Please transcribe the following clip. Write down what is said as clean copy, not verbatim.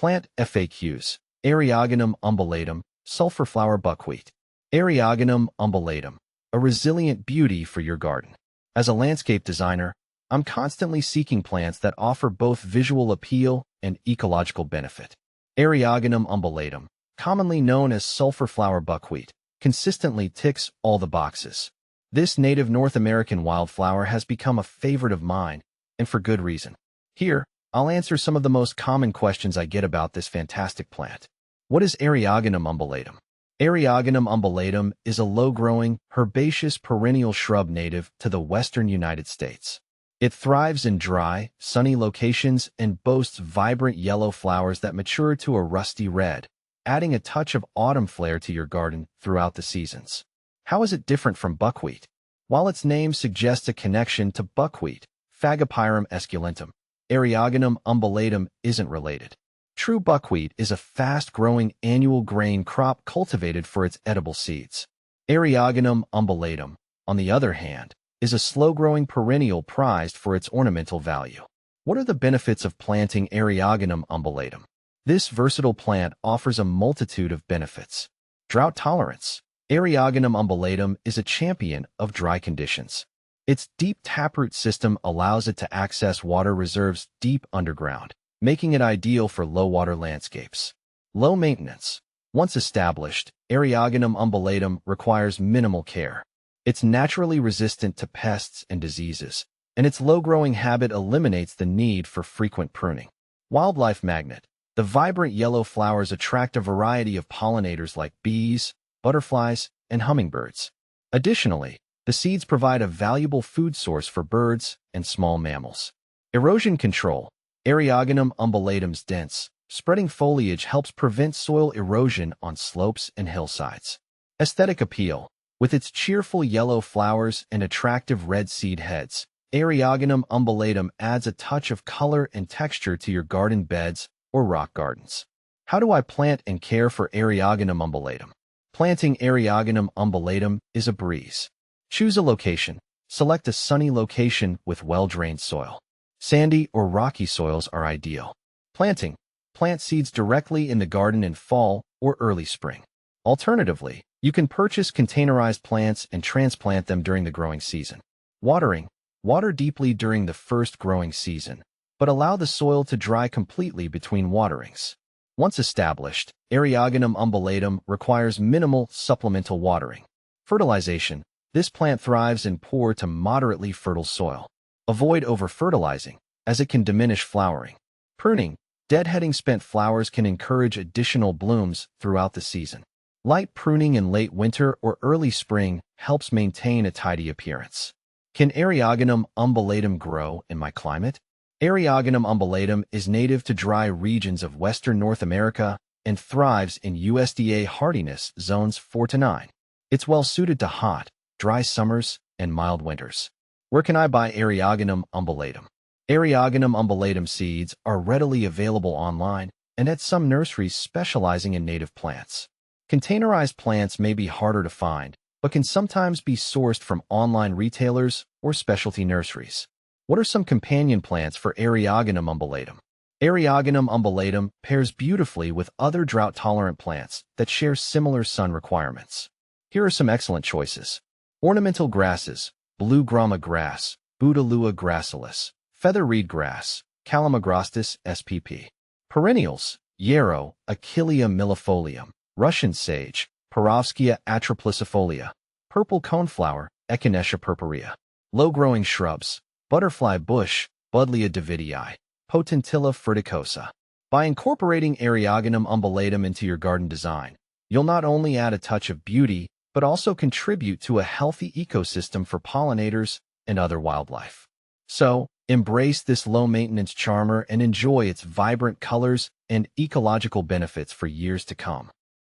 Plant FAQs. Eriogonum umbellatum, sulphurflower buckwheat. Eriogonum umbellatum, a resilient beauty for your garden. As a landscape designer, I'm constantly seeking plants that offer both visual appeal and ecological benefit. Eriogonum umbellatum, commonly known as sulphurflower buckwheat, consistently ticks all the boxes. This native North American wildflower has become a favorite of mine, and for good reason. Here, I'll answer some of the most common questions I get about this fantastic plant. What is Eriogonum umbellatum? Eriogonum umbellatum is a low-growing, herbaceous perennial shrub native to the western United States. It thrives in dry, sunny locations and boasts vibrant yellow flowers that mature to a rusty red, adding a touch of autumn flair to your garden throughout the seasons. How is it different from buckwheat? While its name suggests a connection to buckwheat, Fagopyrum esculentum, Eriogonum umbellatum isn't related. True buckwheat is a fast-growing annual grain crop cultivated for its edible seeds. Eriogonum umbellatum, on the other hand, is a slow-growing perennial prized for its ornamental value. What are the benefits of planting Eriogonum umbellatum? This versatile plant offers a multitude of benefits. Drought tolerance. Eriogonum umbellatum is a champion of dry conditions. Its deep taproot system allows it to access water reserves deep underground, making it ideal for low-water landscapes. Low maintenance. Once established, Eriogonum umbellatum requires minimal care. It's naturally resistant to pests and diseases, and its low-growing habit eliminates the need for frequent pruning. Wildlife magnet. The vibrant yellow flowers attract a variety of pollinators like bees, butterflies, and hummingbirds. Additionally, the seeds provide a valuable food source for birds and small mammals. Erosion control. Eriogonum umbellatum's dense, spreading foliage helps prevent soil erosion on slopes and hillsides. Aesthetic appeal. With its cheerful yellow flowers and attractive red seed heads, Eriogonum umbellatum adds a touch of color and texture to your garden beds or rock gardens. How do I plant and care for Eriogonum umbellatum? Planting Eriogonum umbellatum is a breeze. Choose a location. Select a sunny location with well-drained soil. Sandy or rocky soils are ideal. Planting. Plant seeds directly in the garden in fall or early spring. Alternatively, you can purchase containerized plants and transplant them during the growing season. Watering. Water deeply during the first growing season, but allow the soil to dry completely between waterings. Once established, Eriogonum umbellatum requires minimal supplemental watering. Fertilization. This plant thrives in poor to moderately fertile soil. Avoid over-fertilizing, as it can diminish flowering. Pruning. Deadheading spent flowers can encourage additional blooms throughout the season. Light pruning in late winter or early spring helps maintain a tidy appearance. Can Eriogonum umbellatum grow in my climate? Eriogonum umbellatum is native to dry regions of western North America and thrives in USDA hardiness zones 4 to 9. It's well suited to hot, dry summers and mild winters. Where can I buy Eriogonum umbellatum? Eriogonum umbellatum seeds are readily available online and at some nurseries specializing in native plants. Containerized plants may be harder to find, but can sometimes be sourced from online retailers or specialty nurseries. What are some companion plants for Eriogonum umbellatum? Eriogonum umbellatum pairs beautifully with other drought-tolerant plants that share similar sun requirements. Here are some excellent choices. Ornamental grasses, blue grama grass, Bouteloua gracilis, feather reed grass, Calamagrostis spp. Perennials, yarrow, Achillea millefolium, Russian sage, Perovskia atroplicifolia, purple coneflower, Echinacea purpurea. Low-growing shrubs, butterfly bush, Buddleia davidii, Potentilla fruticosa. By incorporating Eriogonum umbellatum into your garden design, you'll not only add a touch of beauty, but also contribute to a healthy ecosystem for pollinators and other wildlife. So, embrace this low-maintenance charmer and enjoy its vibrant colors and ecological benefits for years to come.